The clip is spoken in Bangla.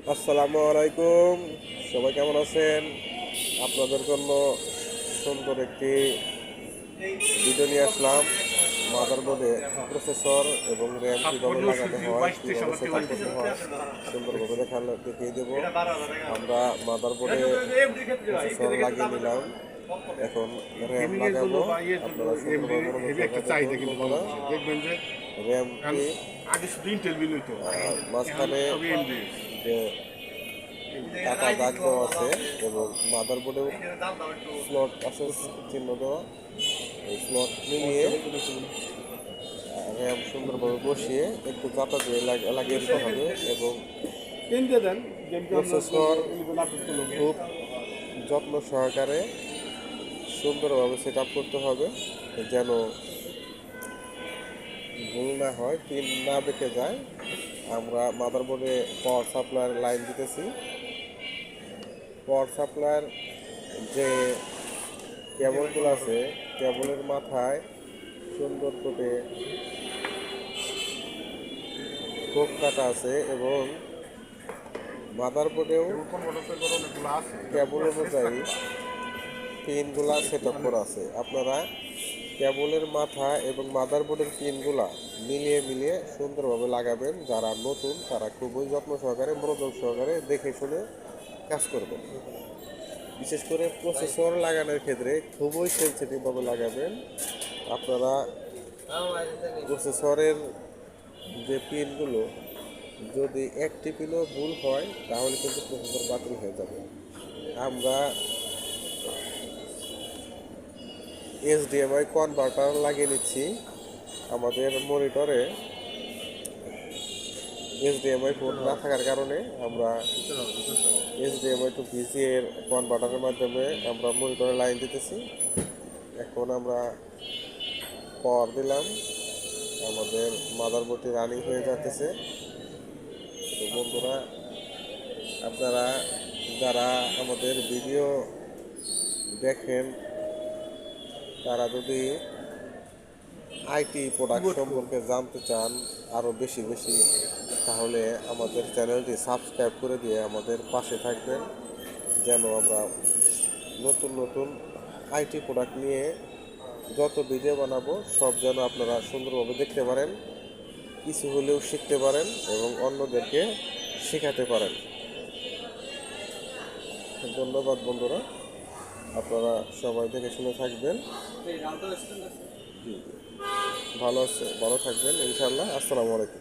আসসালামু আলাইকুম, সবাই কেমন আছেন? আপনাদের জন্য সুন্দর একটি ভিডিও নিয়ে আসলাম। মাদারবোর্ডে প্রসেসর এবং র্যাম কীভাবে লাগাতে হয়, কীভাবে সেট আপ করতে হয় সুন্দরভাবে দেখিয়ে দেবো। আমরা মাদারবোর্ডে প্রসেসর লাগিয়ে নিলাম, এখন র্যাম লাগাবো। আপনারা সুন্দরভাবে মনোযোগ সহকারে দেখুন বন্ধুরা। র্যামটি মাঝখানে যে টাকা দাগ দেওয়া আছে এবং মাদারবোর্ডেও স্লট আছে চিহ্ন দেওয়া। এই স্লট মিলিয়ে র্যাম সুন্দরভাবে বসিয়ে একটু জাতা দিয়ে লাগিয়ে দিতে হবে এবং প্রসেসর খুব যত্ন সহকারে সুন্দরভাবে সেট আপ করতে হবে যেন ভুল না হয়, পিন না বেঁকে যায়। আমরা মাদারবোর্ডে পাওয়ার সাপ্লাইয়ের লাইন দিতেছি। পাওয়ার সাপ্লাইয়ের যে কেবলগুলো আছে, কেবলের মাথায় সুন্দর করে কোপ কাটা আছে এবং মাদারবোর্ডেও কেবল অনুযায়ী পিনগুলা সেট আপ করা আছে। আপনারা কেবলের মাথা এবং মাদারবোর্ডের পিনগুলা মিলিয়ে সুন্দরভাবে লাগাবেন। যারা নতুন তারা খুবই যত্ন সহকারে মনোযোগ সহকারে দেখে শুনে কাজ করবেন। বিশেষ করে প্রসেসর লাগানোর ক্ষেত্রে খুবই সেন্সিটিভভাবে লাগাবেন। আপনারা প্রসেসরের যে পিনগুলো যদি একটি পিনও ভুল হয় তাহলে কিন্তু প্রসেসর বাতিল হয়ে যাবে। আমরা HDMI কনভার্টার লাগিয়ে নিচ্ছি আমাদের মনিটরে। HDMI পোর্ট না থাকার কারণে আমরা HDMI টু VGA এর কনভার্টারের মাধ্যমে আমরা মনিটরে লাইন দিতেছি। এখন আমরা পাওয়ার দিলাম, আমাদের মাদারবোর্ডটি রানিং হয়ে যাচ্ছে। তো বন্ধুরা, আপনারা যারা আমাদের ভিডিও দেখেন তারা যদি আইটি প্রোডাক্ট সম্পর্কে জানতে চান আরও বেশি তাহলে আমাদের চ্যানেলটি সাবস্ক্রাইব করে দিয়ে আমাদের পাশে থাকবেন, যেন আমরা নতুন আইটি প্রোডাক্ট নিয়ে যত ভিডিও বানাবো সব যেন আপনারা সুন্দরভাবে দেখতে পারেন, কিছু হলেও শিখতে পারেন এবং অন্যদেরকে শেখাতে পারেন। ধন্যবাদ বন্ধুরা, আপনারা সবাই দেখে শুনে থাকবেন। ভালো থাকবেন ইনশাআল্লাহ। আসসালামু আলাইকুম।